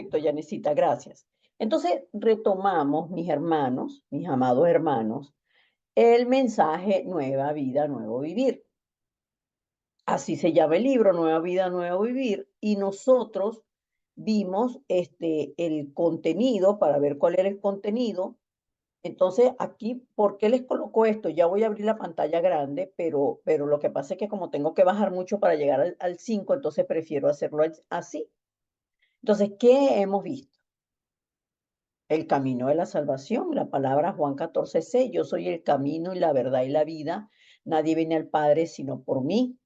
Perfecto, Yanesita, gracias. Entonces, retomamos, mis hermanos, mis amados hermanos, el mensaje Nueva Vida, Nuevo Vivir. Así se llama el libro, Nueva Vida, Nuevo Vivir, y nosotros vimos el contenido para ver cuál era el contenido. Entonces, aquí, ¿por qué les coloco esto? Ya voy a abrir la pantalla grande, pero lo que pasa es que como tengo que bajar mucho para llegar al 5, entonces prefiero hacerlo así. Entonces, ¿qué hemos visto? El camino de la salvación, la palabra Juan 14:6, yo soy el camino y la verdad y la vida, nadie viene al Padre sino por mí.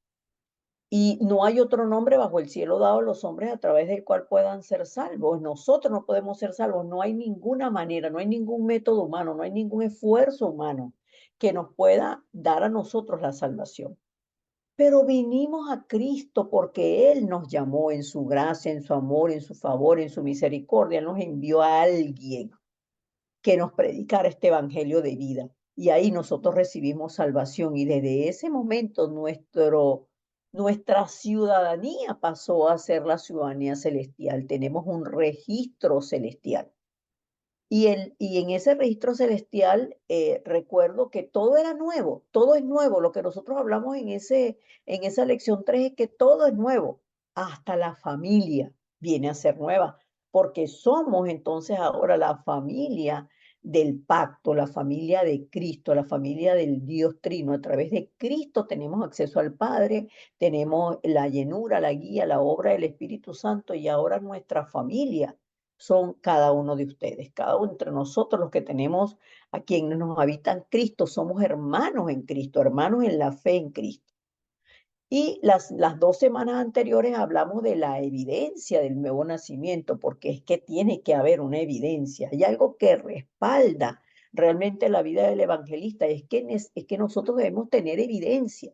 Y no hay otro nombre bajo el cielo dado a los hombres a través del cual puedan ser salvos. Nosotros no podemos ser salvos, no hay ninguna manera, no hay ningún método humano, no hay ningún esfuerzo humano que nos pueda dar a nosotros la salvación. Pero vinimos a Cristo porque Él nos llamó en su gracia, en su amor, en su favor, en su misericordia. Él nos envió a alguien que nos predicara este evangelio de vida. Y ahí nosotros recibimos salvación y desde ese momento nuestra ciudadanía pasó a ser la ciudadanía celestial. Tenemos un registro celestial. Y en ese registro celestial recuerdo que todo era nuevo, todo es nuevo. Lo que nosotros hablamos en esa lección 3 es que todo es nuevo, hasta la familia viene a ser nueva, porque somos entonces ahora la familia del pacto, la familia de Cristo, la familia del Dios Trino. A través de Cristo tenemos acceso al Padre, tenemos la llenura, la guía, la obra del Espíritu Santo y ahora nuestra familia son cada uno de ustedes, cada uno entre nosotros los que tenemos a quienes nos habitan Cristo, somos hermanos en Cristo, hermanos en la fe en Cristo. Y las 2 semanas anteriores hablamos de la evidencia del nuevo nacimiento, porque es que tiene que haber una evidencia. Hay algo que respalda realmente la vida del evangelista, es que nosotros debemos tener evidencia.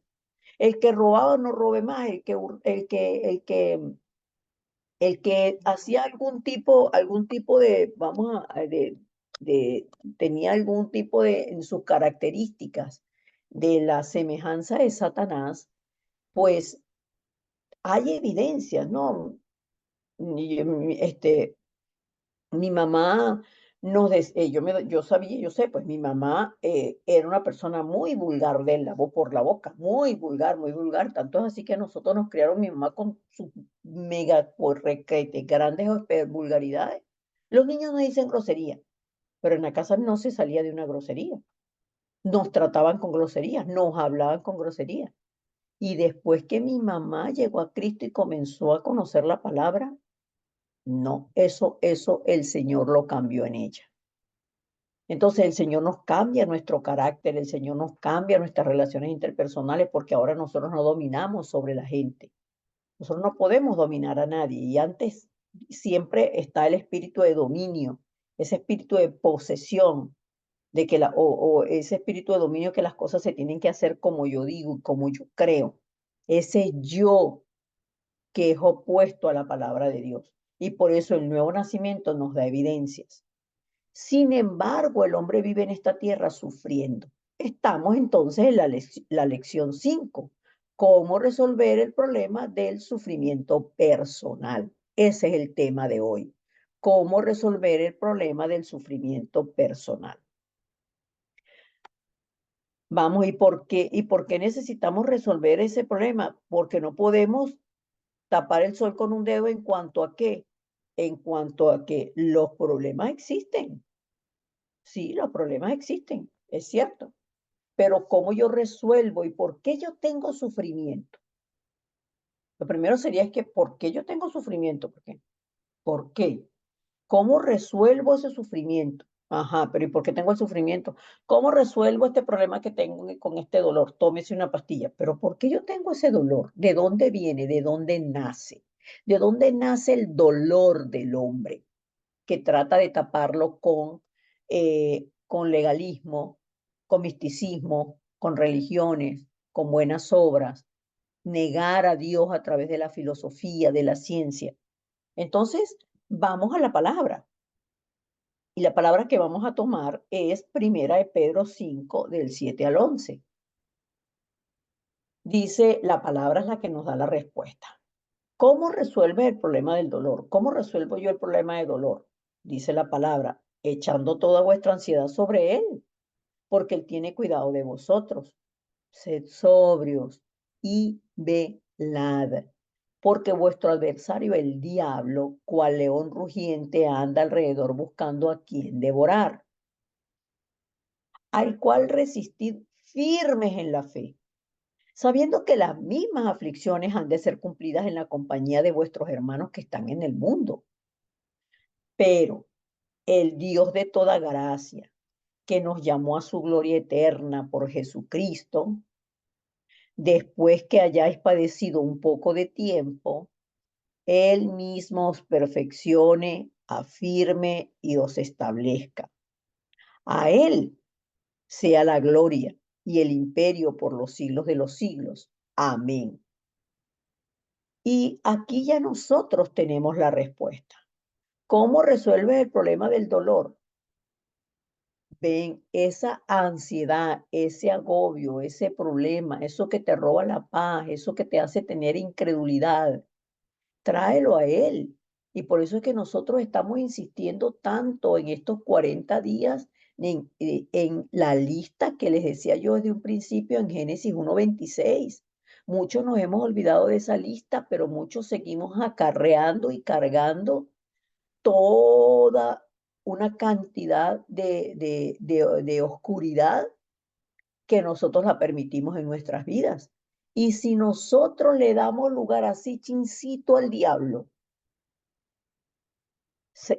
El que robaba no robe más, el que hacía algún tipo de, tenía algún tipo de, en sus características, de la semejanza de Satanás, pues hay evidencias, ¿no? Mi mamá yo sabía, yo sé, pues mi mamá era una persona muy vulgar de la voz por la boca, muy vulgar, tanto es así que nosotros nos criaron mi mamá con sus mega por requete, grandes vulgaridades. Los niños no dicen grosería, pero en la casa no se salía de una grosería. Nos trataban con groserías, nos hablaban con groserías. Y después que mi mamá llegó a Cristo y comenzó a conocer la palabra, no, eso el Señor lo cambió en ella. Entonces el Señor nos cambia nuestro carácter, el Señor nos cambia nuestras relaciones interpersonales porque ahora nosotros no dominamos sobre la gente. Nosotros no podemos dominar a nadie y antes siempre está el espíritu de dominio, ese espíritu de posesión, de que o ese espíritu de dominio que las cosas se tienen que hacer como yo digo y como yo creo. Ese yo que es opuesto a la palabra de Dios. Y por eso el nuevo nacimiento nos da evidencias. Sin embargo, el hombre vive en esta tierra sufriendo. Estamos entonces en la lección 5. ¿Cómo resolver el problema del sufrimiento personal? Ese es el tema de hoy. ¿Cómo resolver el problema del sufrimiento personal? Vamos, y por qué necesitamos resolver ese problema? Porque no podemos tapar el sol con un dedo en cuanto a qué, en cuanto a que los problemas existen. Sí, los problemas existen, es cierto, pero ¿cómo yo resuelvo y por qué yo tengo sufrimiento? Lo primero sería es que ¿por qué yo tengo sufrimiento? ¿Por qué? ¿Por qué? ¿Cómo resuelvo ese sufrimiento? Ajá, pero ¿y por qué tengo el sufrimiento? ¿Cómo resuelvo este problema que tengo con este dolor? Tómese una pastilla. Pero ¿por qué yo tengo ese dolor? ¿De dónde viene? ¿De dónde nace? ¿De dónde nace el dolor del hombre que trata de taparlo con legalismo, con misticismo, con religiones, con buenas obras, negar a Dios a través de la filosofía, de la ciencia? Entonces, vamos a la palabra. Y la palabra que vamos a tomar es Primera de Pedro 5, del 7 al 11. Dice, la palabra es la que nos da la respuesta. ¿Cómo resuelve el problema del dolor? ¿Cómo resuelvo yo el problema de dolor? Dice la palabra, echando toda vuestra ansiedad sobre Él, porque Él tiene cuidado de vosotros. Sed sobrios y velad, porque vuestro adversario, el diablo, cual león rugiente, anda alrededor buscando a quien devorar, al cual resistid firmes en la fe, sabiendo que las mismas aflicciones han de ser cumplidas en la compañía de vuestros hermanos que están en el mundo. Pero el Dios de toda gracia, que nos llamó a su gloria eterna por Jesucristo, después que hayáis padecido un poco de tiempo, Él mismo os perfeccione, afirme y os establezca. A Él sea la gloria y el imperio por los siglos de los siglos. Amén. Y aquí ya nosotros tenemos la respuesta. ¿Cómo resuelves el problema del dolor? Ven, esa ansiedad, ese agobio, ese problema, eso que te roba la paz, eso que te hace tener incredulidad, tráelo a Él. Y por eso es que nosotros estamos insistiendo tanto en estos 40 días, en la lista que les decía yo desde un principio en Génesis 1:26. Muchos nos hemos olvidado de esa lista, pero muchos seguimos acarreando y cargando toda una cantidad de oscuridad que nosotros la permitimos en nuestras vidas. Y si nosotros le damos lugar así, chincito al diablo,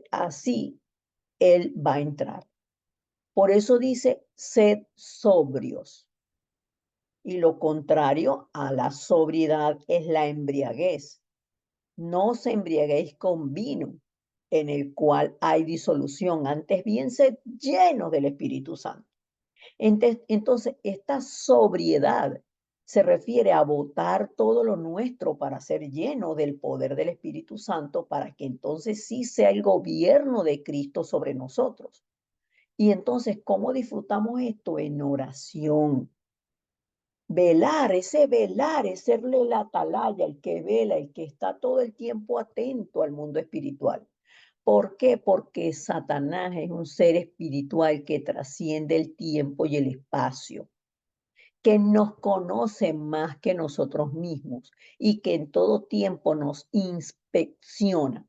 así él va a entrar. Por eso dice, sed sobrios. Y lo contrario a la sobriedad es la embriaguez. No os embriaguéis con vino, en el cual hay disolución, antes bien sed llenos del Espíritu Santo. Entonces, esta sobriedad se refiere a botar todo lo nuestro para ser lleno del poder del Espíritu Santo, para que entonces sí sea el gobierno de Cristo sobre nosotros. Y entonces, ¿cómo disfrutamos esto? En oración. Velar, es serle la atalaya, el que vela, el que está todo el tiempo atento al mundo espiritual. ¿Por qué? Porque Satanás es un ser espiritual que trasciende el tiempo y el espacio, que nos conoce más que nosotros mismos y que en todo tiempo nos inspecciona.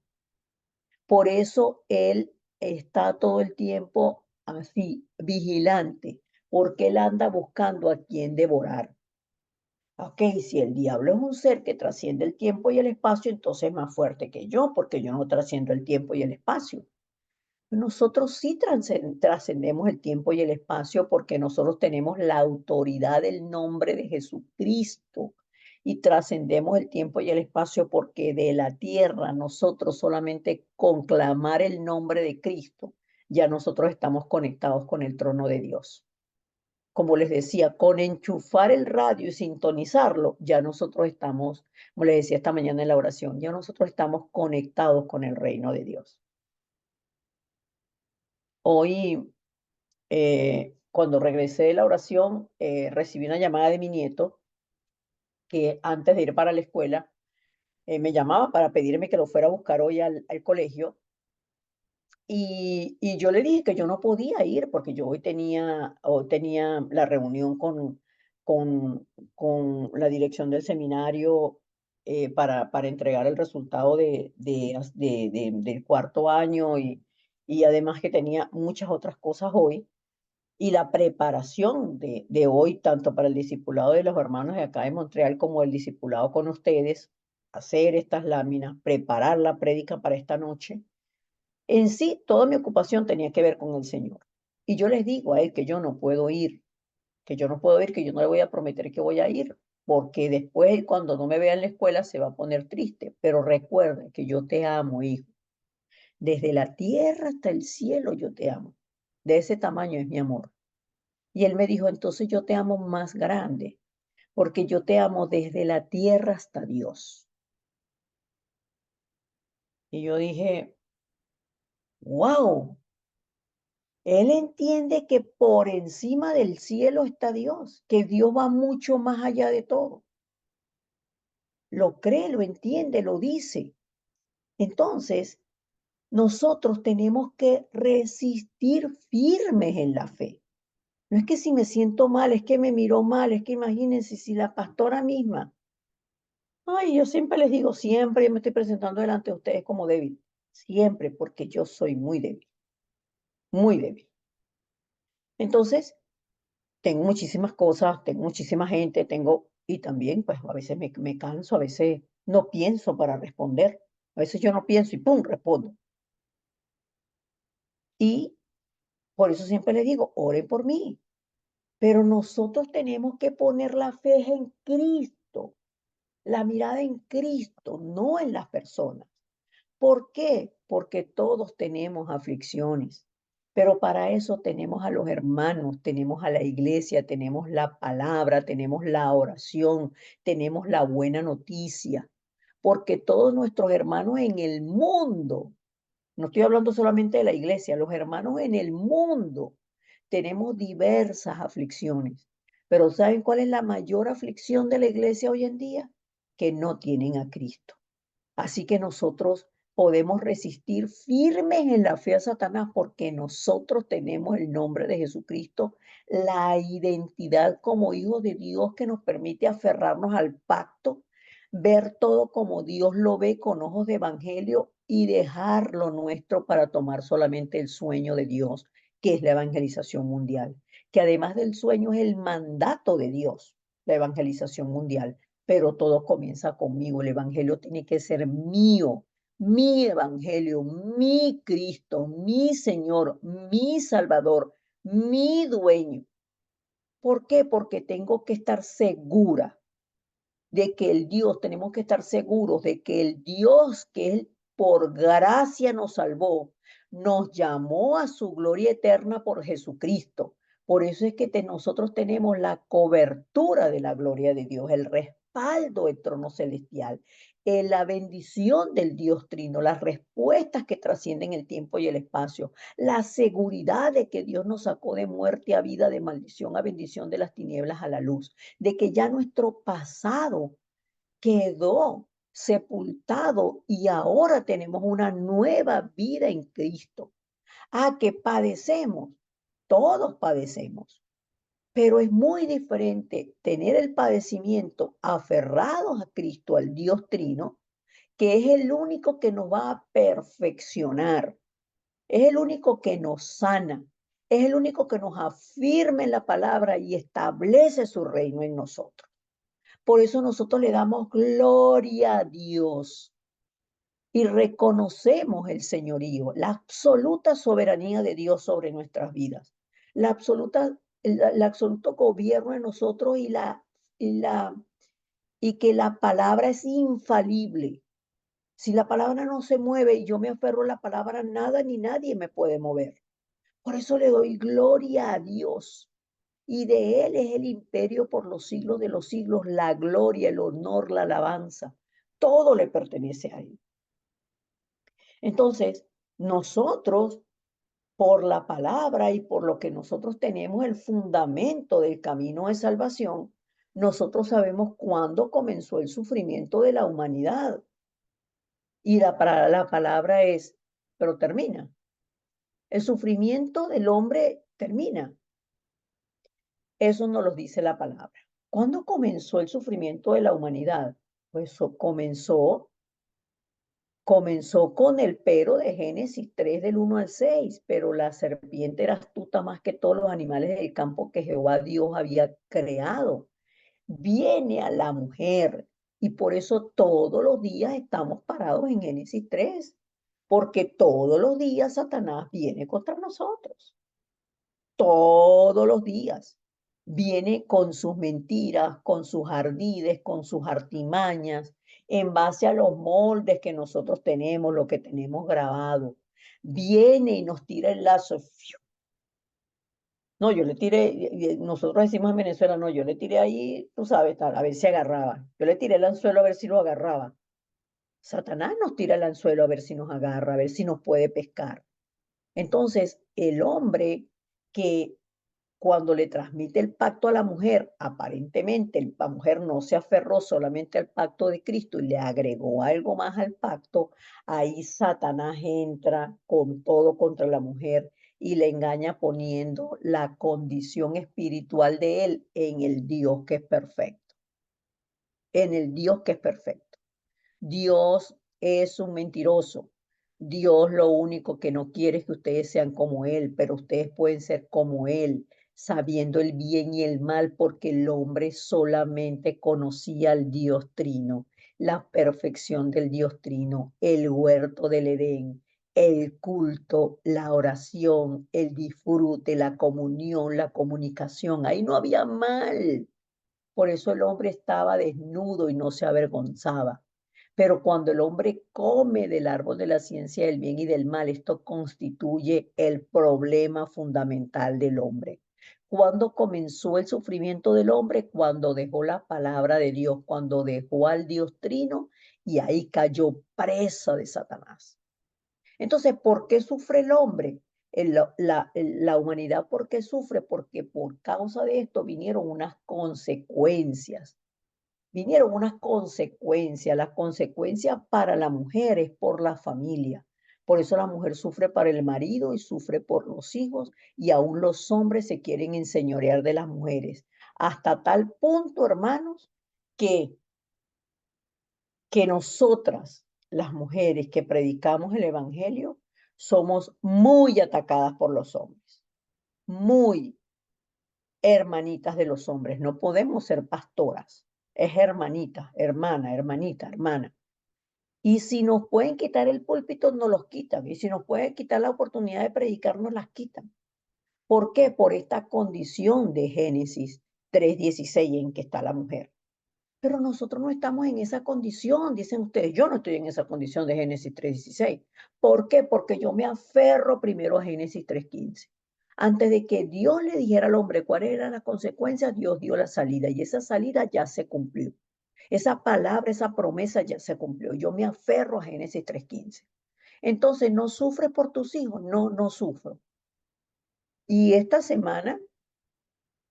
Por eso él está todo el tiempo así, vigilante, porque él anda buscando a quien devorar. Ok, si el diablo es un ser que trasciende el tiempo y el espacio, entonces es más fuerte que yo, porque yo no trasciendo el tiempo y el espacio. Nosotros sí trascendemos el tiempo y el espacio porque nosotros tenemos la autoridad del nombre de Jesucristo y trascendemos el tiempo y el espacio porque de la tierra nosotros solamente con clamar el nombre de Cristo, ya nosotros estamos conectados con el trono de Dios. Como les decía, con enchufar el radio y sintonizarlo, ya nosotros estamos, como les decía esta mañana en la oración, ya nosotros estamos conectados con el reino de Dios. Hoy cuando regresé de la oración, recibí una llamada de mi nieto que antes de ir para la escuela me llamaba para pedirme que lo fuera a buscar hoy al colegio. Y yo le dije que yo no podía ir porque yo hoy tenía la reunión con, con la dirección del seminario para entregar el resultado del cuarto año y además que tenía muchas otras cosas hoy. Y la preparación de hoy, tanto para el discipulado de los hermanos de acá de Montreal como el discipulado con ustedes, hacer estas láminas, preparar la prédica para esta noche. En sí, toda mi ocupación tenía que ver con el Señor. Y yo les digo a él que yo no puedo ir, que yo no puedo ir, que yo no le voy a prometer que voy a ir, porque después, cuando no me vea en la escuela, se va a poner triste. Pero recuerda que yo te amo, hijo. Desde la tierra hasta el cielo yo te amo. De ese tamaño es mi amor. Y él me dijo, entonces yo te amo más grande, porque yo te amo desde la tierra hasta Dios. Y yo dije, wow, él entiende que por encima del cielo está Dios, que Dios va mucho más allá de todo. lo cree, lo entiende, lo dice. Entonces, nosotros tenemos que resistir firmes en la fe. No es que si me siento mal, es que me miró mal, es que imagínense si la pastora misma, ay, yo siempre les digo, siempre me estoy presentando delante de ustedes como débil, siempre, porque yo soy muy débil, muy débil. Entonces, tengo muchísimas cosas, tengo muchísima gente, y también, pues a veces me canso, a veces no pienso para responder, a veces yo no pienso y pum, respondo. Y por eso siempre les digo, oren por mí, pero nosotros tenemos que poner la fe en Cristo, la mirada en Cristo, no en las personas. ¿Por qué? Porque todos tenemos aflicciones, pero para eso tenemos a los hermanos, tenemos a la iglesia, tenemos la palabra, tenemos la oración, tenemos la buena noticia, porque todos nuestros hermanos en el mundo, no estoy hablando solamente de la iglesia, los hermanos en el mundo tenemos diversas aflicciones, pero ¿saben cuál es la mayor aflicción de la iglesia hoy en día? Que no tienen a Cristo. Así que nosotros podemos resistir firmes en la fe a Satanás porque nosotros tenemos el nombre de Jesucristo, la identidad como hijos de Dios que nos permite aferrarnos al pacto, ver todo como Dios lo ve con ojos de evangelio y dejar lo nuestro para tomar solamente el sueño de Dios, que es la evangelización mundial, que además del sueño es el mandato de Dios, la evangelización mundial, pero todo comienza conmigo. El evangelio tiene que ser mío, mi evangelio, mi Cristo, mi Señor, mi Salvador, mi dueño. ¿Por qué? Porque tengo que estar segura de que el Dios, tenemos que estar seguros de que el Dios que Él por gracia nos salvó, nos llamó a su gloria eterna por Jesucristo. Por eso es que nosotros tenemos la cobertura de la gloria de Dios, el respaldo del trono celestial, la bendición del Dios Trino, las respuestas que trascienden el tiempo y el espacio, la seguridad de que Dios nos sacó de muerte a vida, de maldición a bendición, de las tinieblas a la luz, de que ya nuestro pasado quedó sepultado y ahora tenemos una nueva vida en Cristo. Ah, que padecemos, todos padecemos, pero es muy diferente tener el padecimiento aferrados a Cristo, al Dios Trino, que es el único que nos va a perfeccionar, es el único que nos sana, es el único que nos afirma en la palabra y establece su reino en nosotros. Por eso nosotros le damos gloria a Dios y reconocemos el señorío, la absoluta soberanía de Dios sobre nuestras vidas, el absoluto gobierno de nosotros y que la palabra es infalible. Si la palabra no se mueve y yo me aferro a la palabra, nada ni nadie me puede mover. Por eso le doy gloria a Dios. Y de Él es el imperio por los siglos de los siglos, la gloria, el honor, la alabanza. Todo le pertenece a Él. Entonces, nosotros, por la palabra y por lo que nosotros tenemos el fundamento del camino de salvación, nosotros sabemos cuándo comenzó el sufrimiento de la humanidad. Y la palabra es, pero termina. El sufrimiento del hombre termina. Eso nos lo dice la palabra. ¿Cuándo comenzó el sufrimiento de la humanidad? Pues comenzó con el pero de Génesis 3 del 1 al 6, pero la serpiente era astuta más que todos los animales del campo que Jehová Dios había creado. Viene a la mujer y por eso todos los días estamos parados en Génesis 3, porque todos los días Satanás viene contra nosotros. Todos los días. Viene con sus mentiras, con sus ardides, con sus artimañas, en base a los moldes que nosotros tenemos, lo que tenemos grabado. Viene y nos tira el lazo. ¡Fiu! No, yo le tiré, nosotros decimos en Venezuela, no, yo le tiré ahí, tú sabes, tal, a ver si agarraba. Yo le tiré el anzuelo a ver si lo agarraba. Satanás nos tira el anzuelo a ver si nos agarra, a ver si nos puede pescar. Entonces, el hombre que cuando le transmite el pacto a la mujer, aparentemente la mujer no se aferró solamente al pacto de Cristo y le agregó algo más al pacto, ahí Satanás entra con todo contra la mujer y le engaña poniendo la condición espiritual de él en el Dios que es perfecto, en el Dios que es perfecto. Dios es un mentiroso. Dios lo único que no quiere es que ustedes sean como Él, pero ustedes pueden ser como Él, sabiendo el bien y el mal, porque el hombre solamente conocía al Dios Trino, la perfección del Dios Trino, el huerto del Edén, el culto, la oración, el disfrute, la comunión, la comunicación. Ahí no había mal. Por eso el hombre estaba desnudo y no se avergonzaba. Pero cuando el hombre come del árbol de la ciencia del bien y del mal, esto constituye el problema fundamental del hombre. ¿Cuándo comenzó el sufrimiento del hombre? Cuando dejó la palabra de Dios, cuando dejó al Dios Trino y ahí cayó presa de Satanás. Entonces, ¿por qué sufre el hombre? La humanidad, ¿por qué sufre? Porque por causa de esto vinieron unas consecuencias. Vinieron unas consecuencias. Las consecuencias para la mujer es por la familia. Por eso la mujer sufre para el marido y sufre por los hijos y aún los hombres se quieren enseñorear de las mujeres. Hasta tal punto, hermanos, que nosotras, las mujeres que predicamos el Evangelio, somos muy atacadas por los hombres, muy hermanitas de los hombres. No podemos ser pastoras, es hermanita, hermana, hermanita, hermana. Y si nos pueden quitar el púlpito, nos los quitan. Y si nos pueden quitar la oportunidad de predicar, nos las quitan. ¿Por qué? Por esta condición de Génesis 3:16 en que está la mujer. Pero nosotros no estamos en esa condición, dicen ustedes. Yo no estoy en esa condición de Génesis 3:16. ¿Por qué? Porque yo me aferro primero a Génesis 3:15. Antes de que Dios le dijera al hombre cuáles eran las consecuencias, Dios dio la salida y esa salida ya se cumplió. Esa palabra, esa promesa ya se cumplió. Yo me aferro a Génesis 3:15. Entonces, ¿no sufres por tus hijos? No, no sufro. Y esta semana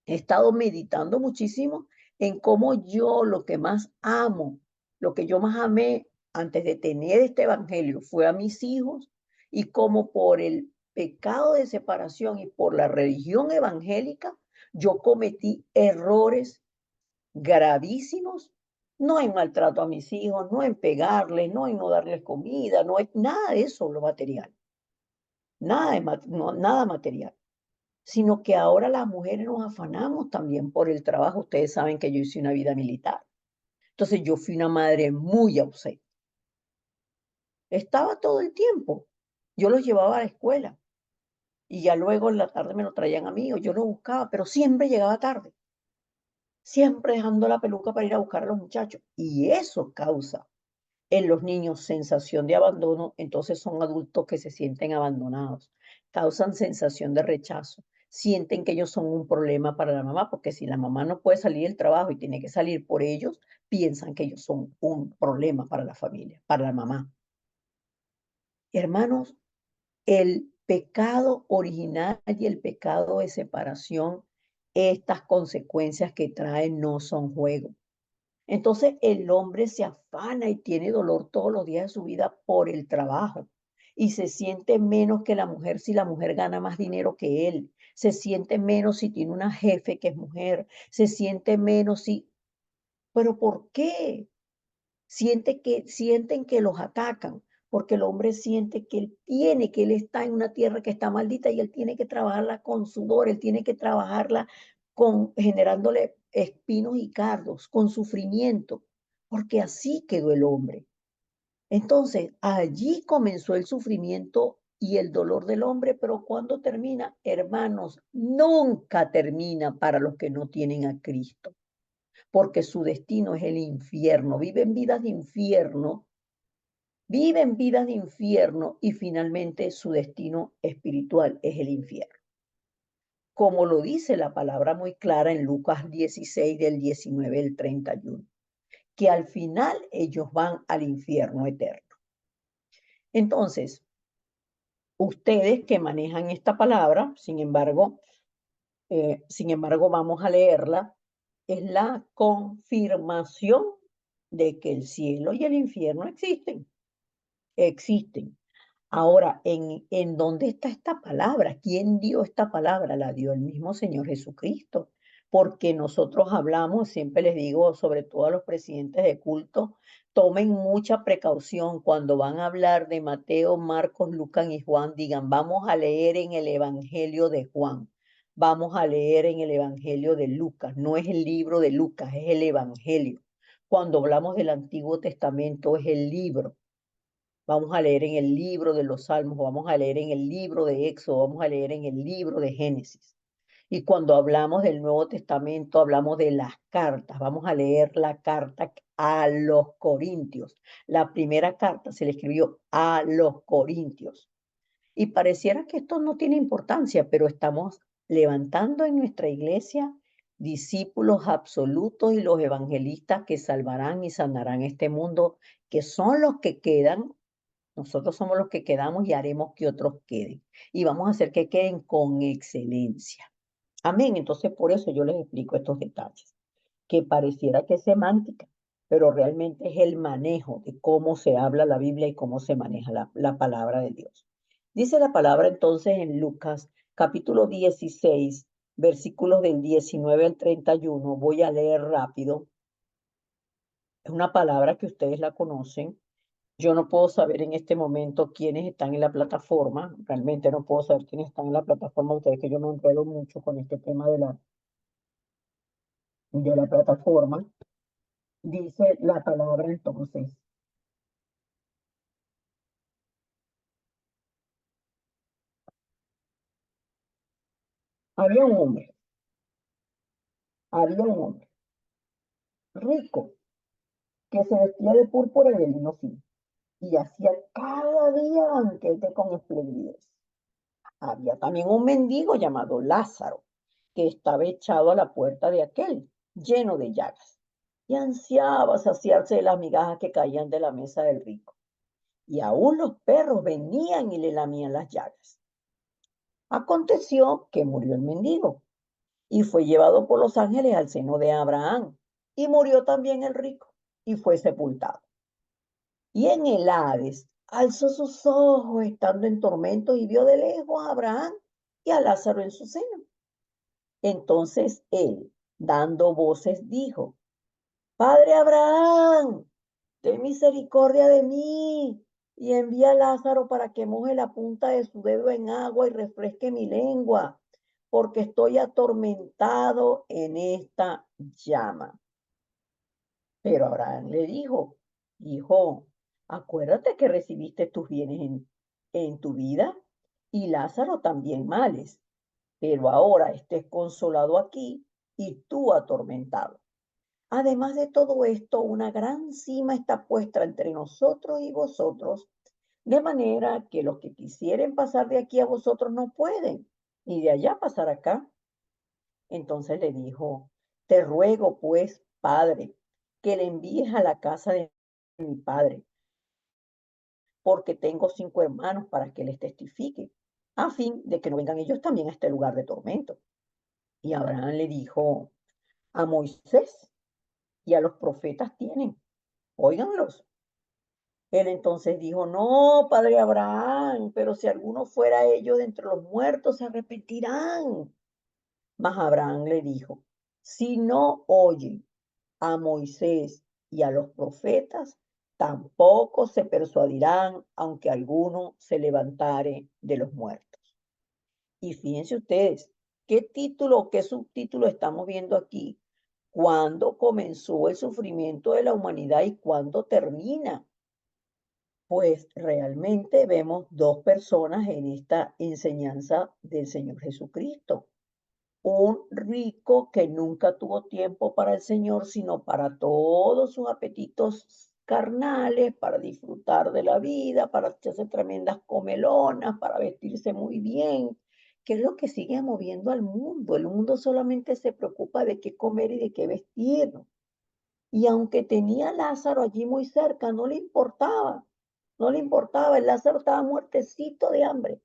he estado meditando muchísimo en cómo yo lo que más amo, lo que yo más amé antes de tener este evangelio fue a mis hijos y cómo por el pecado de separación y por la religión evangélica yo cometí errores gravísimos, no en maltrato a mis hijos, no en pegarles, no en no darles comida, no en nada de eso, lo material, nada, no, nada material, sino que ahora las mujeres nos afanamos también por el trabajo. Ustedes saben que yo hice una vida militar. Entonces yo fui una madre muy ausente. Estaba todo el tiempo. Yo los llevaba a la escuela y ya luego en la tarde me lo traían a mí o yo lo buscaba, pero siempre llegaba tarde, siempre dejando la peluca para ir a buscar a los muchachos. Y eso causa en los niños sensación de abandono, entonces son adultos que se sienten abandonados, causan sensación de rechazo, sienten que ellos son un problema para la mamá, porque si la mamá no puede salir del trabajo y tiene que salir por ellos, piensan que ellos son un problema para la familia, para la mamá. Hermanos, el pecado original y el pecado de separación, estas consecuencias que traen no son juego. Entonces el hombre se afana y tiene dolor todos los días de su vida por el trabajo y se siente menos que la mujer si la mujer gana más dinero que él, se siente menos si tiene una jefe que es mujer, se siente menos si... ¿Pero por qué? Sienten que los atacan, porque el hombre siente que él tiene, que él está en una tierra que está maldita y él tiene que trabajarla con sudor, él tiene que trabajarla generándole espinos y cardos, con sufrimiento, porque así quedó el hombre. Entonces, allí comenzó el sufrimiento y el dolor del hombre, pero ¿cuándo termina? Hermanos, nunca termina para los que no tienen a Cristo porque su destino es el infierno. Viven vidas de infierno y finalmente su destino espiritual es el infierno. Como lo dice la palabra muy clara en Lucas 16 del 19 al 31, que al final ellos van al infierno eterno. Entonces, ustedes que manejan esta palabra, sin embargo, sin embargo, vamos a leerla, es la confirmación de que el cielo y el infierno existen, existen. Ahora, ¿en dónde está esta palabra? ¿Quién dio esta palabra? La dio el mismo Señor Jesucristo. Porque nosotros hablamos, siempre les digo, sobre todo a los presidentes de culto, tomen mucha precaución cuando van a hablar de Mateo, Marcos, Lucas y Juan, digan, vamos a leer en el Evangelio de Juan, vamos a leer en el Evangelio de Lucas. No es el libro de Lucas, es el Evangelio. Cuando hablamos del Antiguo Testamento, es el libro. Vamos a leer en el libro de los Salmos, vamos a leer en el libro de Éxodo, vamos a leer en el libro de Génesis. Y cuando hablamos del Nuevo Testamento, hablamos de las cartas. Vamos a leer la carta a los Corintios. La primera carta se le escribió a los Corintios. Y pareciera que esto no tiene importancia, pero estamos levantando en nuestra iglesia discípulos absolutos y los evangelistas que salvarán y sanarán este mundo, que son los que quedan. Nosotros somos los que quedamos y haremos que otros queden. Y vamos a hacer que queden con excelencia. Amén. Entonces, por eso yo les explico estos detalles, que pareciera que es semántica, pero realmente es el manejo de cómo se habla la Biblia y cómo se maneja la palabra de Dios. Dice la palabra entonces en Lucas capítulo 16, versículos del 19 al 31. Voy a leer rápido. Es una palabra que ustedes la conocen. Yo no puedo saber en este momento quiénes están en la plataforma. Realmente no puedo saber quiénes están en la plataforma. Ustedes que yo me enredo mucho con este tema de la plataforma. Dice la palabra entonces. Había un hombre, había un hombre rico que se vestía de púrpura y de lino fino y hacía cada día banquete con esplendidez. Había también un mendigo llamado Lázaro que estaba echado a la puerta de aquel, lleno de llagas, y ansiaba saciarse de las migajas que caían de la mesa del rico. Y aún los perros venían y le lamían las llagas. Aconteció que murió el mendigo y fue llevado por los ángeles al seno de Abraham. Y murió también el rico y fue sepultado. Y en el Hades alzó sus ojos estando en tormentos y vio de lejos a Abraham y a Lázaro en su seno. Entonces él, dando voces, dijo, Padre Abraham, ten misericordia de mí y envía a Lázaro para que moje la punta de su dedo en agua y refresque mi lengua, porque estoy atormentado en esta llama. Pero Abraham le dijo, hijo, acuérdate que recibiste tus bienes en tu vida y Lázaro también males, pero ahora estés consolado aquí y tú atormentado. Además de todo esto, una gran cima está puesta entre nosotros y vosotros, de manera que los que quisieren pasar de aquí a vosotros no pueden, y de allá pasar acá. Entonces le dijo, te ruego pues, padre, que le envíes a la casa de mi padre, porque tengo 5 hermanos para que les testifique, a fin de que no vengan ellos también a este lugar de tormento. Y Abraham le dijo, a Moisés y a los profetas tienen, óiganlos. Él entonces dijo, no, padre Abraham, pero si alguno fuera ellos de entre los muertos, se arrepentirán. Mas Abraham le dijo, si no oyen a Moisés y a los profetas, tampoco se persuadirán, aunque alguno se levantare de los muertos. Y fíjense ustedes, ¿qué título, qué subtítulo estamos viendo aquí? ¿Cuándo comenzó el sufrimiento de la humanidad y cuándo termina? Pues realmente vemos dos personas en esta enseñanza del Señor Jesucristo. Un rico que nunca tuvo tiempo para el Señor, sino para todos sus apetitos carnales, para disfrutar de la vida, para echarse tremendas comelonas, para vestirse muy bien, que es lo que sigue moviendo al mundo. El mundo solamente se preocupa de qué comer y de qué vestir. Y aunque tenía a Lázaro allí muy cerca, no le importaba, no le importaba. El Lázaro estaba muertecito de hambre.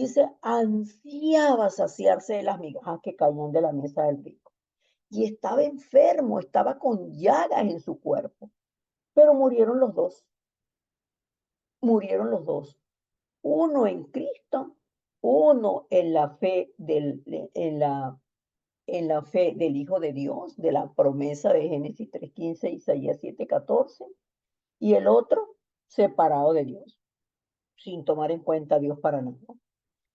Dice, ansiaba saciarse de las migajas que caían de la mesa del rico. Y estaba enfermo, estaba con llagas en su cuerpo. Pero murieron los dos. Uno en Cristo, uno en la fe en la fe del Hijo de Dios, de la promesa de Génesis 3:15, Isaías 7:14, y el otro separado de Dios, sin tomar en cuenta a Dios para nada.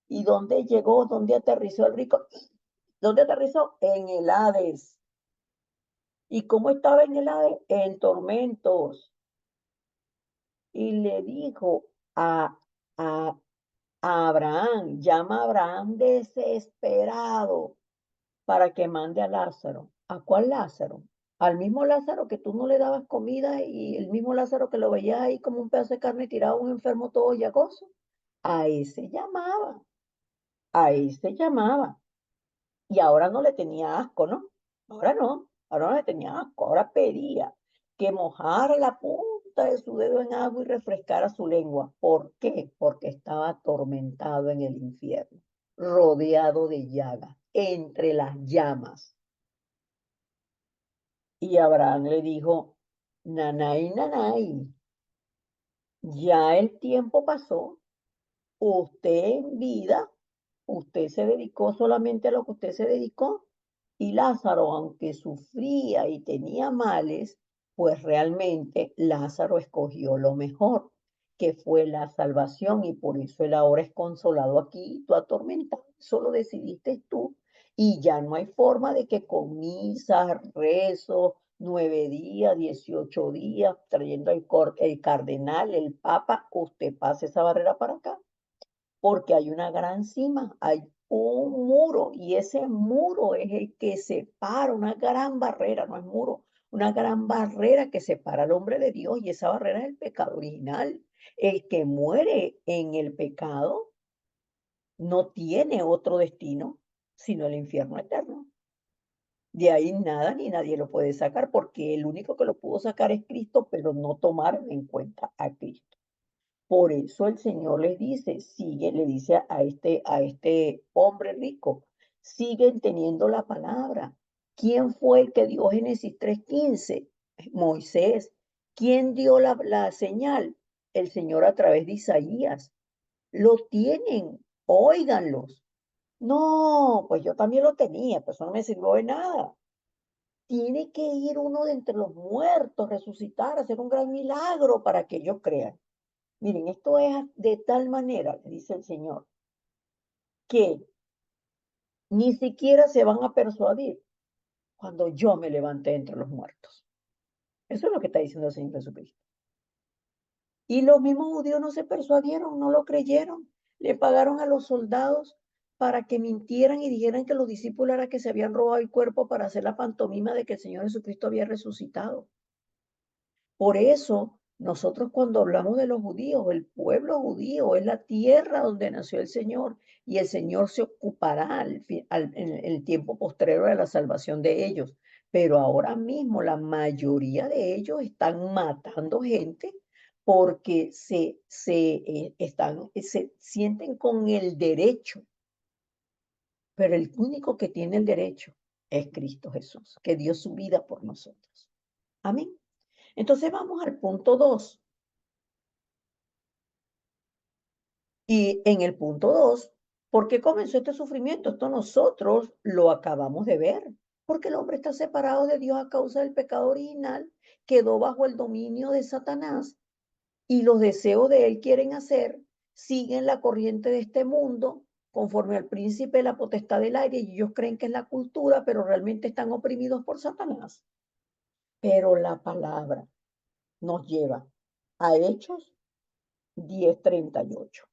¿Y dónde llegó? ¿Dónde aterrizó el rico? ¿Dónde aterrizó? En el Hades. ¿Y cómo estaba en el Hades? En tormentos. Y le dijo a, a Abraham, llama a Abraham desesperado para que mande a Lázaro. ¿A cuál Lázaro? Al mismo Lázaro que tú no le dabas comida y el mismo Lázaro que lo veías ahí como un pedazo de carne tirado, un enfermo todo llagoso. A ese llamaba, a ese llamaba. Y ahora no le tenía asco, ¿no? Ahora no le tenía asco, ahora pedía que mojara la punta de su dedo en agua y refrescara su lengua. ¿Por qué? Porque estaba atormentado en el infierno, rodeado de llagas, entre las llamas. Y Abraham le dijo, Nanay, Nanay, ya el tiempo pasó, usted en vida, usted se dedicó solamente a lo que usted se dedicó, y Lázaro, aunque sufría y tenía males, pues realmente Lázaro escogió lo mejor, que fue la salvación, y por eso él ahora es consolado aquí, tú atormentado, solo decidiste tú, y ya no hay forma de que con misas, rezos, 9 días, 18 días, trayendo el cardenal, el papa, usted pase esa barrera para acá porque hay una gran cima, hay un muro y ese muro es el que separa, una gran barrera, no es muro, una gran barrera que separa al hombre de Dios y esa barrera es el pecado original. El que muere en el pecado no tiene otro destino sino el infierno eterno. De ahí nada ni nadie lo puede sacar porque el único que lo pudo sacar es Cristo, pero no tomaron en cuenta a Cristo. Por eso el Señor les dice, sigue, le dice a este hombre rico, siguen teniendo la palabra. ¿Quién fue el que dio Génesis 3:15? Moisés. ¿Quién dio la señal? El Señor a través de Isaías. Lo tienen, óiganlos. No, pues yo también lo tenía, pues eso no me sirvió de nada. Tiene que ir uno de entre los muertos, resucitar, hacer un gran milagro para que ellos crean. Miren, esto es de tal manera, dice el Señor, que ni siquiera se van a persuadir cuando yo me levante entre los muertos. Eso es lo que está diciendo el Señor Jesucristo. Y los mismos judíos no se persuadieron, no lo creyeron. Le pagaron a los soldados para que mintieran y dijeran que los discípulos eran que se habían robado el cuerpo para hacer la pantomima de que el Señor Jesucristo había resucitado. Por eso, nosotros cuando hablamos de los judíos, el pueblo judío es la tierra donde nació el Señor y el Señor se ocupará en el tiempo postrero de la salvación de ellos. Pero ahora mismo la mayoría de ellos están matando gente porque se sienten con el derecho, pero el único que tiene el derecho es Cristo Jesús, que dio su vida por nosotros. Amén. Entonces vamos al punto 2. Y en el punto 2, ¿por qué comenzó este sufrimiento? Esto nosotros lo acabamos de ver, porque el hombre está separado de Dios a causa del pecado original, quedó bajo el dominio de Satanás y los deseos de él quieren hacer, siguen la corriente de este mundo conforme al príncipe de la potestad del aire y ellos creen que es la cultura, pero realmente están oprimidos por Satanás. Pero la palabra nos lleva a Hechos 10:38.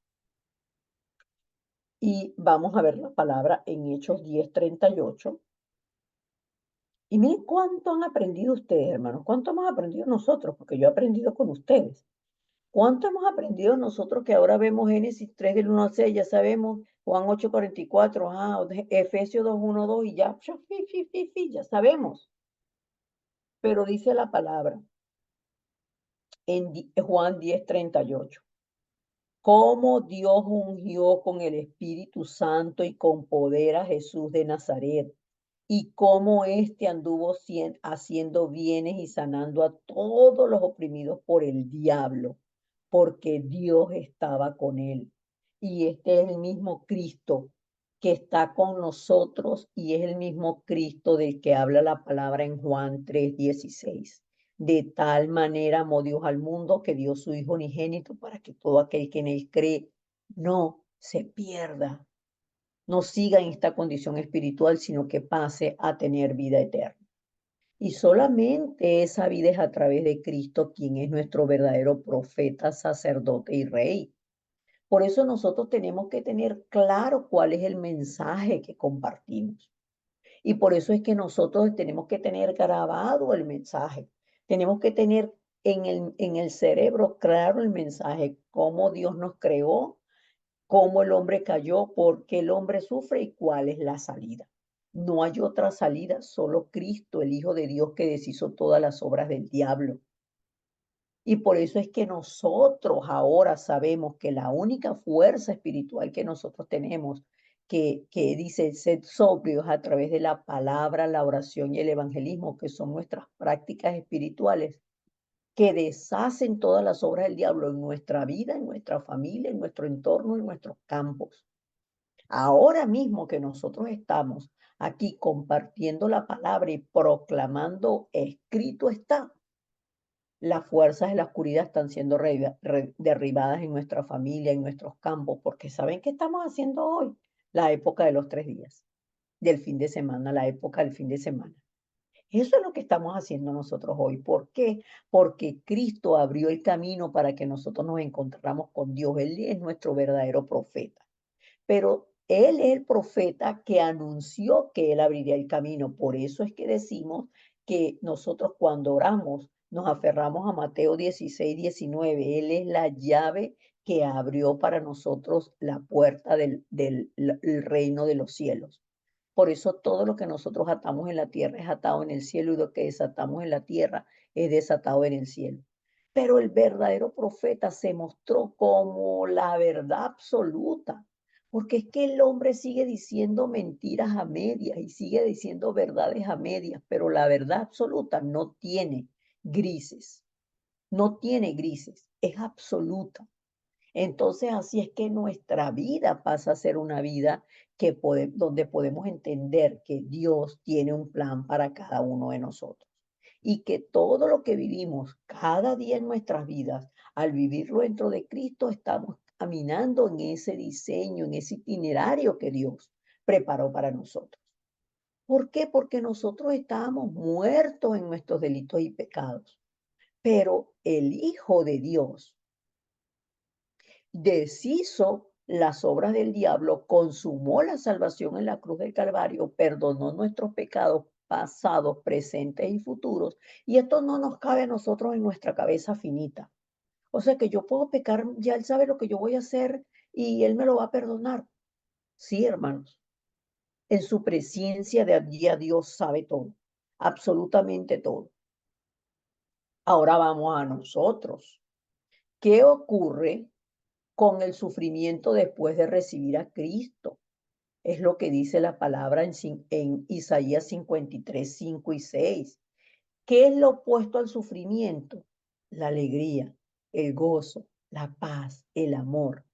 Y vamos a ver la palabra en Hechos 10:38. Y miren cuánto han aprendido ustedes, hermanos, cuánto hemos aprendido nosotros, porque yo he aprendido con ustedes. ¿Cuánto hemos aprendido nosotros que ahora vemos Génesis 3 del 1 al 6, ya sabemos, Juan 8:44, Efesios 2:1-2 y ya, ya sabemos. Pero dice la palabra en Juan 10:38. cómo Dios ungió con el Espíritu Santo y con poder a Jesús de Nazaret, y cómo éste anduvo haciendo bienes y sanando a todos los oprimidos por el diablo, porque Dios estaba con él. Y este es el mismo Cristo que está con nosotros y es el mismo Cristo del que habla la palabra en Juan 3:16. De tal manera amó Dios al mundo que dio su Hijo unigénito para que todo aquel que en él cree no se pierda, no siga en esta condición espiritual, sino que pase a tener vida eterna. Y solamente esa vida es a través de Cristo, quien es nuestro verdadero profeta, sacerdote y rey. Por eso nosotros tenemos que tener claro cuál es el mensaje que compartimos. Y por eso es que nosotros tenemos que tener grabado el mensaje. Tenemos que tener en el cerebro claro el mensaje, cómo Dios nos creó, cómo el hombre cayó, por qué el hombre sufre y cuál es la salida. No hay otra salida, solo Cristo, el Hijo de Dios que deshizo todas las obras del diablo. Y por eso es que nosotros ahora sabemos que la única fuerza espiritual que nosotros tenemos, que dice ser sobrios a través de la palabra, la oración y el evangelismo, que son nuestras prácticas espirituales, que deshacen todas las obras del diablo en nuestra vida, en nuestra familia, en nuestro entorno, en nuestros campos. Ahora mismo que nosotros estamos aquí compartiendo la palabra y proclamando, escrito está, las fuerzas de la oscuridad están siendo derribadas en nuestra familia, en nuestros campos, porque ¿saben qué estamos haciendo hoy? La época de los 3 días, del fin de semana, la época del fin de semana. Eso es lo que estamos haciendo nosotros hoy. ¿Por qué? Porque Cristo abrió el camino para que nosotros nos encontráramos con Dios. Él es nuestro verdadero profeta. Pero Él es el profeta que anunció que Él abriría el camino. Por eso es que decimos que nosotros cuando oramos nos aferramos a Mateo 16:19. Él es la llave que abrió para nosotros la puerta del reino de los cielos. Por eso todo lo que nosotros atamos en la tierra es atado en el cielo y lo que desatamos en la tierra es desatado en el cielo. Pero el verdadero profeta se mostró como la verdad absoluta, porque es que el hombre sigue diciendo mentiras a medias y sigue diciendo verdades a medias, pero la verdad absoluta no tiene grises, no tiene grises, es absoluta. Entonces, así es que nuestra vida pasa a ser una vida donde podemos entender que Dios tiene un plan para cada uno de nosotros y que todo lo que vivimos cada día en nuestras vidas, al vivirlo dentro de Cristo, estamos caminando en ese diseño, en ese itinerario que Dios preparó para nosotros. ¿Por qué? Porque nosotros estábamos muertos en nuestros delitos y pecados, pero el Hijo de Dios deshizo las obras del diablo, consumó la salvación en la cruz del Calvario, perdonó nuestros pecados pasados, presentes y futuros, y esto no nos cabe a nosotros en nuestra cabeza finita. O sea que yo puedo pecar, ya Él sabe lo que yo voy a hacer y Él me lo va a perdonar. Sí, hermanos, en su presencia de día Dios sabe todo, absolutamente todo. Ahora vamos a nosotros. ¿Qué ocurre con el sufrimiento después de recibir a Cristo? Es lo que dice la palabra en Isaías 53, 5 y 6. ¿Qué es lo opuesto al sufrimiento? La alegría, el gozo, la paz, el amor.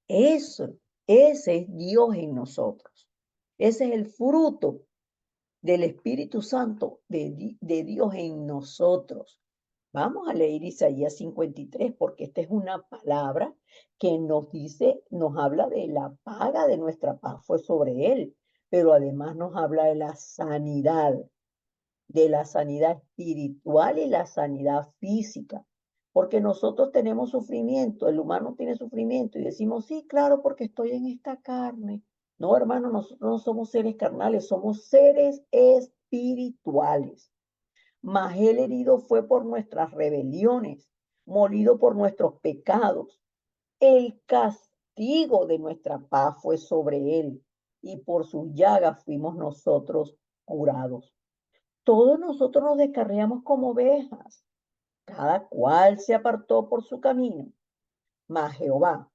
Eso, ese es Dios en nosotros. Ese es el fruto del Espíritu Santo de Dios en nosotros. Vamos a leer Isaías 53 porque esta es una palabra que nos dice, nos habla de la paga de nuestra paz fue sobre él, pero además nos habla de la sanidad espiritual y la sanidad física. Porque nosotros tenemos sufrimiento, el humano tiene sufrimiento y decimos, sí, claro, porque estoy en esta carne. No, hermano, nosotros no somos seres carnales, somos seres espirituales. Mas él herido fue por nuestras rebeliones, molido por nuestros pecados. El castigo de nuestra paz fue sobre él, y por sus llagas fuimos nosotros curados. Todos nosotros nos descarriamos como ovejas, cada cual se apartó por su camino, mas Jehová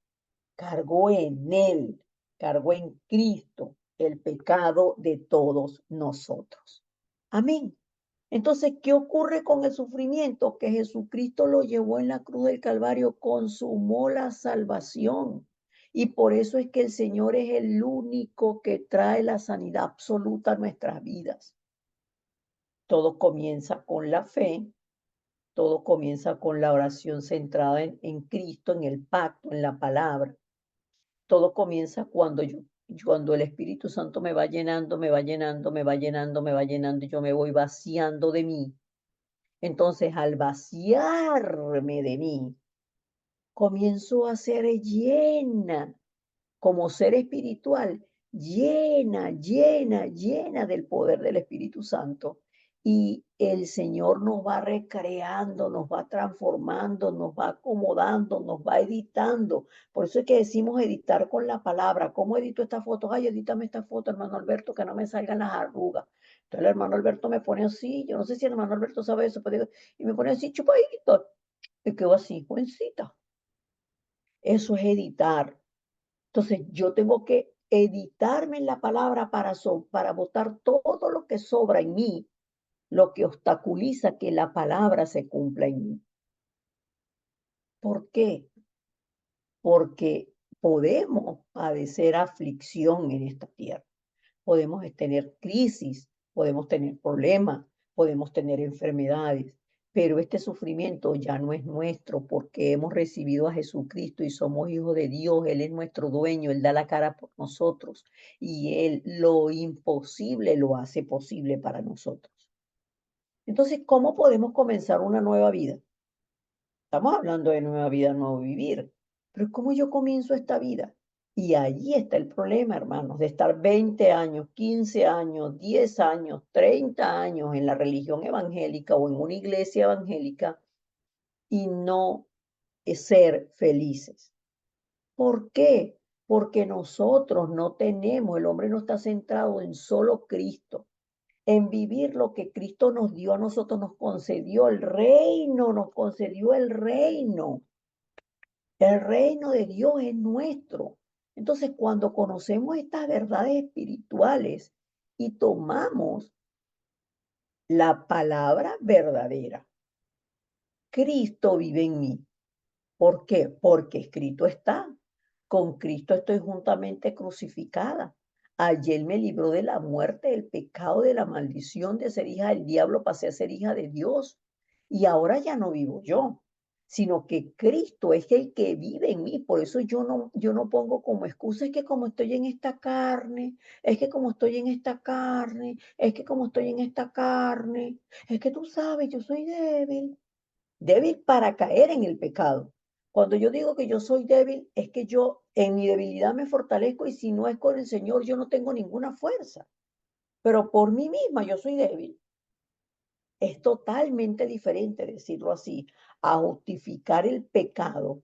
cargó en Él, cargó en Cristo el pecado de todos nosotros. Amén. Entonces, ¿qué ocurre con el sufrimiento? Que Jesucristo lo llevó en la cruz del Calvario, consumó la salvación. Y por eso es que el Señor es el único que trae la sanidad absoluta a nuestras vidas. Todo comienza con la fe, todo comienza con la oración centrada en Cristo, en el pacto, en la palabra. Todo comienza cuando el Espíritu Santo me va llenando, me va llenando, me va llenando, me va llenando y yo me voy vaciando de mí. Entonces, al vaciarme de mí, comienzo a ser llena como ser espiritual, llena, llena, llena del poder del Espíritu Santo. Y el Señor nos va recreando, nos va transformando, nos va acomodando, nos va editando. Por eso es que decimos editar con la palabra. ¿Cómo edito esta foto? Ay, edítame esta foto, hermano Alberto, que no me salgan las arrugas. Entonces el hermano Alberto me pone así, yo no sé si el hermano Alberto sabe eso, pero y me pone así, chupadito, y quedo así, jovencita. Eso es editar. Entonces, yo tengo que editarme en la palabra para botar todo lo que sobra en mí, lo que obstaculiza que la palabra se cumpla en mí. ¿Por qué? Porque podemos padecer aflicción en esta tierra. Podemos tener crisis, podemos tener problemas, podemos tener enfermedades, pero este sufrimiento ya no es nuestro porque hemos recibido a Jesucristo y somos hijos de Dios. Él es nuestro dueño, Él da la cara por nosotros y Él lo imposible lo hace posible para nosotros. Entonces, ¿cómo podemos comenzar una nueva vida? Estamos hablando de nueva vida, nuevo vivir. Pero ¿cómo yo comienzo esta vida? Y allí está el problema, hermanos, de estar 20 años, 15 años, 10 años, 30 años en la religión evangélica o en una iglesia evangélica y no ser felices. ¿Por qué? Porque nosotros no tenemos, el hombre no está centrado en solo Cristo, en vivir lo que Cristo nos dio a nosotros, nos concedió el reino, nos concedió el reino. El reino de Dios es nuestro. Entonces, cuando conocemos estas verdades espirituales y tomamos la palabra verdadera, Cristo vive en mí. ¿Por qué? Porque escrito está. Con Cristo estoy juntamente crucificada. Allí Él me libró de la muerte, del pecado, de la maldición de ser hija del diablo, pasé a ser hija de Dios. Y ahora ya no vivo yo, sino que Cristo es el que vive en mí. Por eso yo no pongo como excusa, es que como estoy en esta carne, es que como estoy en esta carne, es que como estoy en esta carne, es que tú sabes, yo soy débil. Débil para caer en el pecado. Cuando yo digo que yo soy débil, es que yo en mi debilidad me fortalezco y si no es con el Señor, yo no tengo ninguna fuerza. Pero por mí misma yo soy débil. Es totalmente diferente decirlo así, a justificar el pecado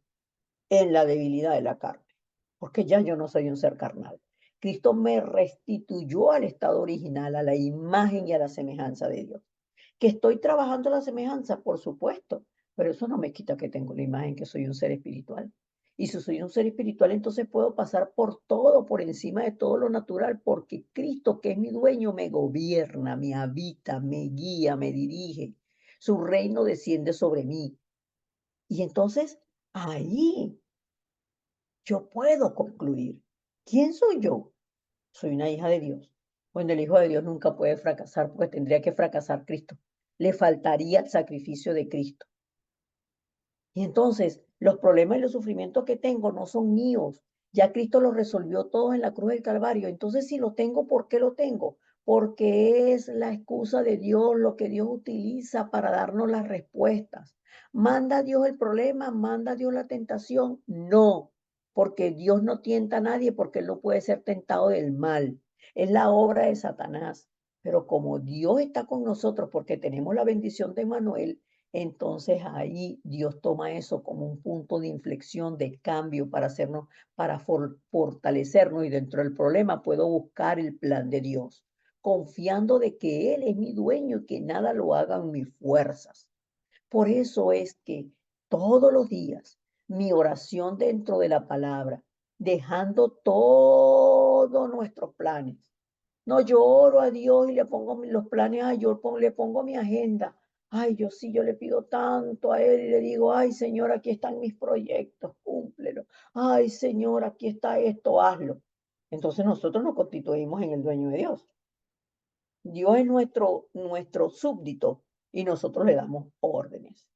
en la debilidad de la carne, porque ya yo no soy un ser carnal. Cristo me restituyó al estado original, a la imagen y a la semejanza de Dios. Que estoy trabajando la semejanza, por supuesto, pero eso no me quita que tengo la imagen que soy un ser espiritual. Y si soy un ser espiritual, entonces puedo pasar por todo, por encima de todo lo natural, porque Cristo, que es mi dueño, me gobierna, me habita, me guía, me dirige. Su reino desciende sobre mí. Y entonces ahí yo puedo concluir. ¿Quién soy yo? Soy una hija de Dios. Bueno, el hijo de Dios nunca puede fracasar porque tendría que fracasar Cristo. Le faltaría el sacrificio de Cristo. Y entonces los problemas y los sufrimientos que tengo no son míos. Ya Cristo los resolvió todos en la cruz del Calvario. Entonces, si lo tengo, ¿por qué lo tengo? Porque es la excusa de Dios, lo que Dios utiliza para darnos las respuestas. ¿Manda Dios el problema? ¿Manda Dios la tentación? No, porque Dios no tienta a nadie porque Él no puede ser tentado del mal. Es la obra de Satanás. Pero como Dios está con nosotros porque tenemos la bendición de Manuel, entonces ahí Dios toma eso como un punto de inflexión, de cambio para hacernos, para fortalecernos y dentro del problema puedo buscar el plan de Dios, confiando de que Él es mi dueño y que nada lo hagan mis fuerzas. Por eso es que todos los días mi oración dentro de la palabra, dejando todos nuestros planes. No, yo oro a Dios y le pongo los planes, ay, le pongo mi agenda. Ay, yo sí, yo le pido tanto a Él y le digo, ay, Señor, aquí están mis proyectos, cúmplelo. Ay, Señor, aquí está esto, hazlo. Entonces nosotros nos constituimos en el dueño de Dios. Dios es nuestro súbdito y nosotros le damos órdenes.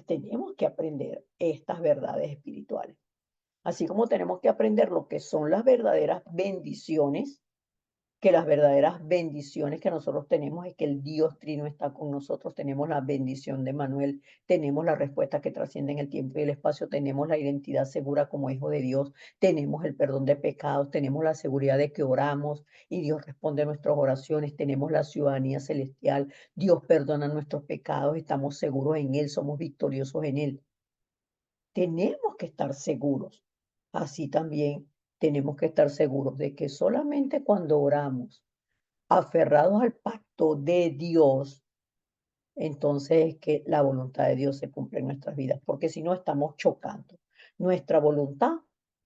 Tenemos que aprender estas verdades espirituales. Así como tenemos que aprender lo que son las verdaderas bendiciones, que las verdaderas bendiciones que nosotros tenemos es que el Dios Trino está con nosotros, tenemos la bendición de Manuel, tenemos la respuesta que trasciende en el tiempo y el espacio, tenemos la identidad segura como hijo de Dios, tenemos el perdón de pecados, tenemos la seguridad de que oramos y Dios responde a nuestras oraciones, tenemos la ciudadanía celestial, Dios perdona nuestros pecados, estamos seguros en Él, somos victoriosos en Él. Tenemos que estar seguros. Así también tenemos que estar seguros de que solamente cuando oramos aferrados al pacto de Dios, entonces es que la voluntad de Dios se cumple en nuestras vidas, porque si no estamos chocando nuestra voluntad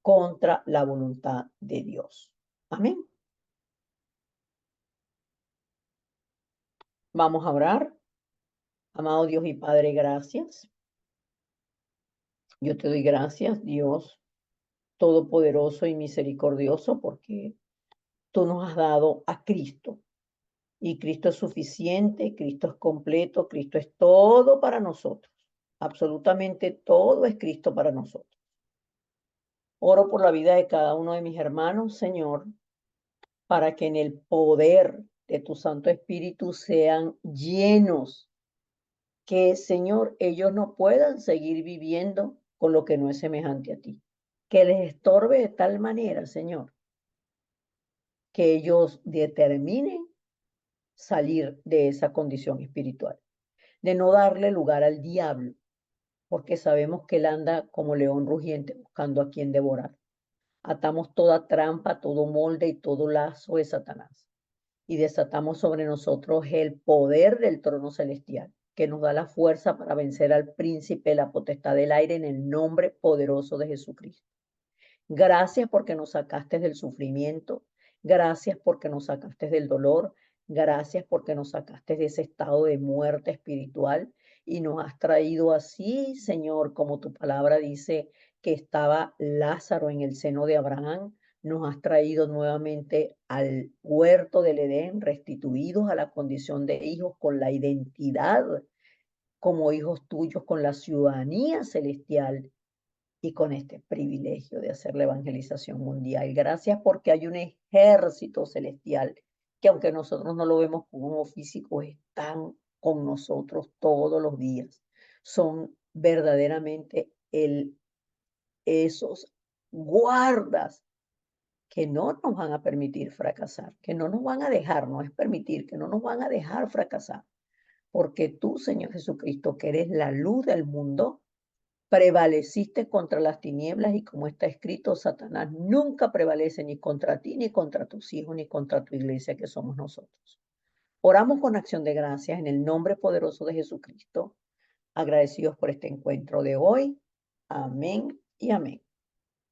contra la voluntad de Dios. Amén. Vamos a orar. Amado Dios y Padre, gracias. Yo te doy gracias, Dios todopoderoso y misericordioso, porque tú nos has dado a Cristo. Y Cristo es suficiente, Cristo es completo, Cristo es todo para nosotros. Absolutamente todo es Cristo para nosotros. Oro por la vida de cada uno de mis hermanos, Señor, para que en el poder de tu Santo Espíritu sean llenos, que, Señor, ellos no puedan seguir viviendo con lo que no es semejante a ti. Que les estorbe de tal manera, Señor, que ellos determinen salir de esa condición espiritual, de no darle lugar al diablo, porque sabemos que él anda como león rugiente buscando a quien devorar. Atamos toda trampa, todo molde y todo lazo de Satanás y desatamos sobre nosotros el poder del trono celestial, que nos da la fuerza para vencer al príncipe de la potestad del aire en el nombre poderoso de Jesucristo. Gracias porque nos sacaste del sufrimiento. Gracias porque nos sacaste del dolor. Gracias porque nos sacaste de ese estado de muerte espiritual y nos has traído así, Señor, como tu palabra dice que estaba Lázaro en el seno de Abraham. Nos has traído nuevamente al huerto del Edén, restituidos a la condición de hijos con la identidad como hijos tuyos, con la ciudadanía celestial y con este privilegio de hacer la evangelización mundial. Gracias porque hay un ejército celestial que aunque nosotros no lo vemos con ojo físico, están con nosotros todos los días. Son verdaderamente esos guardas que no nos van a permitir fracasar, que no nos van a dejar, no es permitir, que no nos van a dejar fracasar. Porque tú, Señor Jesucristo, que eres la luz del mundo, prevaleciste contra las tinieblas y como está escrito, Satanás nunca prevalece ni contra ti, ni contra tus hijos, ni contra tu iglesia que somos nosotros. Oramos con acción de gracias en el nombre poderoso de Jesucristo, agradecidos por este encuentro de hoy. Amén y amén.